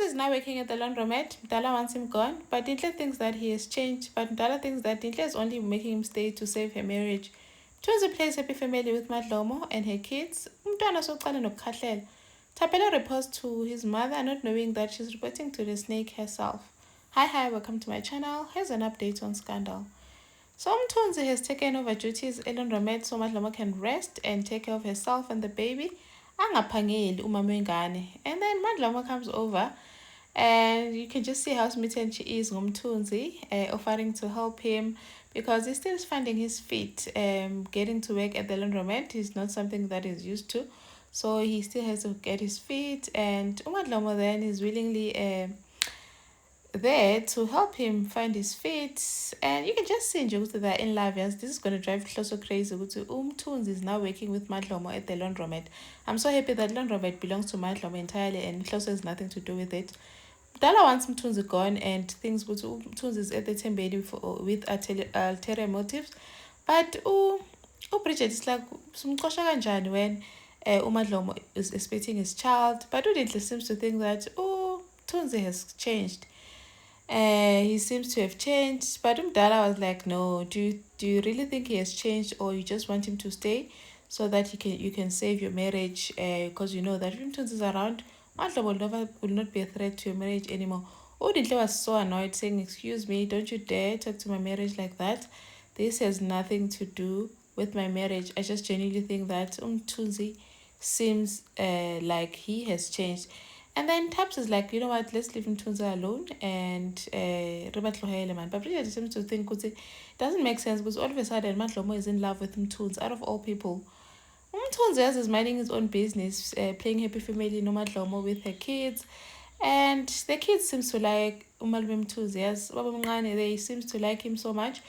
is now working at the laundromat. Mdala wants him gone, but Dintle thinks that he has changed. But Mdala thinks that Dintle is only making him stay to save her marriage. Mthunzi plays happy family with Madlomo and her kids. Umntwana soqala nokukhahlela. Tapelo reports to his mother, not knowing that she's reporting to the snake herself. Hi, welcome to my channel. Here's an update on Scandal. So Mthunzi has taken over duties at laundromat so Madlomo can rest and take care of herself and the baby. Angaphangeli umama wengane. And then Madlomo comes over and you can just see how smitten she is ngumthunzi, offering to help him because he's still finding his feet. Getting to work at the laundromat is not something that he's used to. So he still has to get his feet, and Umadlomo then is willingly there to help him find his feet. And you can just see nje ukuthi they're in love. Yes, this is going to drive Hloso crazy ukuthi Mthunzi is now working with Madlomo at the laundromat. I'm so happy that laundromat belongs to Madlomo entirely and Hloso has nothing to do with it. Dala wants Mthunzi gone and thinks ukuthi Mthunzi is at the Tembeni with ulterior motives. But Bridget is like, sumxosha kanjani when Umadlomo is expecting his child. But Dintle seems to think that Mthunzi has changed. He seems to have changed. But Umdala was like, no, do you really think he has changed, or you just want him to stay so that you can save your marriage? Because you know that if Mthunzi is around, Madlomo will not be a threat to your marriage anymore. Dintle was so annoyed, saying, excuse me, don't you dare talk to my marriage like that. This has nothing to do with my marriage. I just genuinely think that Mthunzi seems like he has changed. And then Taps is like, you know what, let's leave Mthunzi alone and man. But Bridget seems to think it doesn't make sense because all of a sudden Madlomo is in love with Mthunzi out of all people. Mthunzi is minding his own business, playing happy family no Madlomo with her kids. And the kids seems to like Umalume Mthunzi. As Baba Mncane, they seems to like him so much.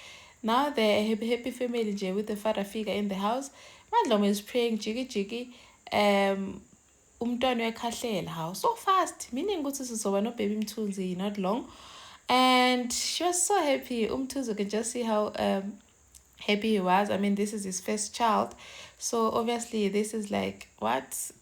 Now they're a happy family with the father figure in the house. Madlomo is praying jiggy. Umntwana uyakhahlela how so fast, meaning ukuthi sizoba no baby Mthunzi not long. And she was so happy. Mthunzi can just see how happy he was. I mean, this is his first child, so obviously this is like it's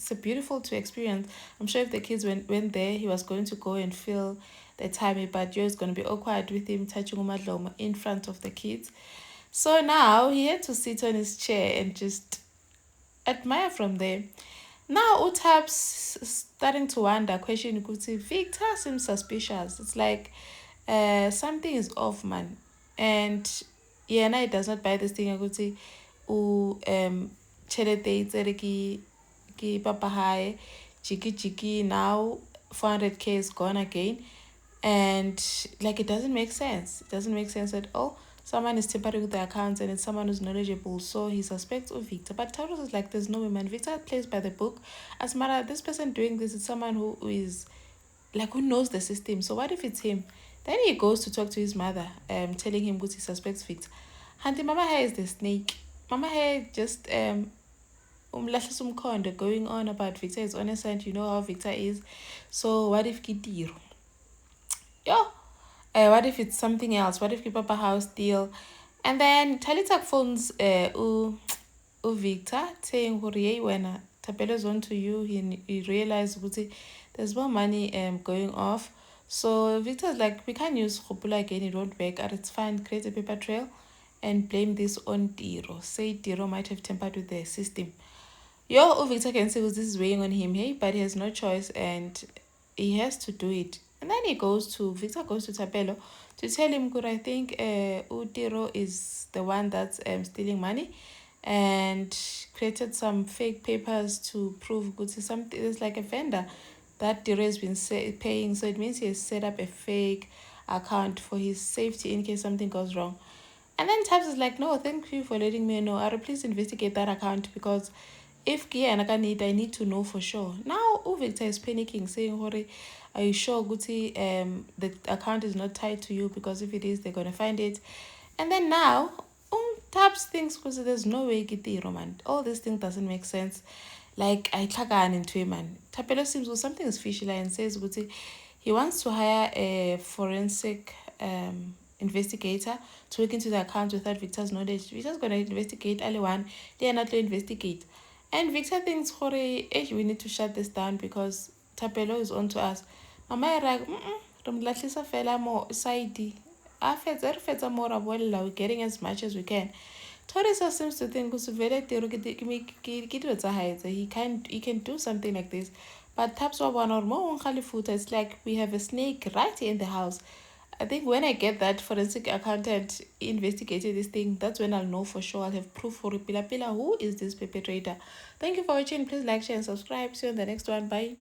a beautiful to experience. I'm sure if the kids went there, he was going to go and feel the time, but it's going to be awkward with him touching Umadlomo in front of the kids. So now he had to sit on his chair and just admire from there. Now Utap's starting to wonder, question ukuthi Victor seems suspicious. It's like something is off, man. And now it does not buy this thing ukuthi chelete itsere ki papa high jiki now 400k is gone again. And like it doesn't make sense. It doesn't make sense at all. Someone is tampering with the accounts and it's someone who's knowledgeable, so he suspects of Victor. But Taurus is like, there's no way, man. Victor plays by the book. As matter, this person doing this is someone who is like, who knows the system. So what if it's him? Then he goes to talk to his mother, telling him what he suspects Victor. Hanti Mama Hair is the snake. Mama Hair just going on about Victor is honest, and you know how Victor is. So what if Kitiro? What if it's something else? What if Papa House deal? And then Talitak phones Victor saying, when Tapelo's on to you, he realized there's more money going off. So Victor's like, we can't use Khopula again, it won't work. It's fine, create a paper trail and blame this on Tiro. Say Tiro might have tampered with the system. Victor can say this is weighing on him, hey, but he has no choice and he has to do it. And then Victor goes to Tapelo to tell him, I think Utiro is the one that's stealing money and created some fake papers to prove good. There's like a vendor that Tiro has been paying. So it means he has set up a fake account for his safety in case something goes wrong. And then Tabs is like, no, thank you for letting me know. I'll please investigate that account because if I need to know for sure. Now Victor is panicking, saying, are you sure Guti the account is not tied to you? Because if it is, they're gonna find it. And then now Taps thinks because there's no way Kitiro, man. All this thing doesn't make sense. Like I tlagan into him, man. Tapelo seems something is fishy and says Guti he wants to hire a forensic investigator to look into the account without Victor's knowledge. Victor's gonna investigate Aliwan, they are not to investigate. And Victor thinks we need to shut this down because Tapelo is on to us. Mama like, latlisa fela mo side. Fetsa more we're getting as much as we can. Torisa seems to think he can do something like this. But taps one or more it's like we have a snake right in the house. I think when I get that forensic accountant investigating this thing, that's when I'll know for sure. I'll have proof for Pila Pila who is this perpetrator. Thank you for watching. Please like, share, and subscribe. See you on the next one. Bye.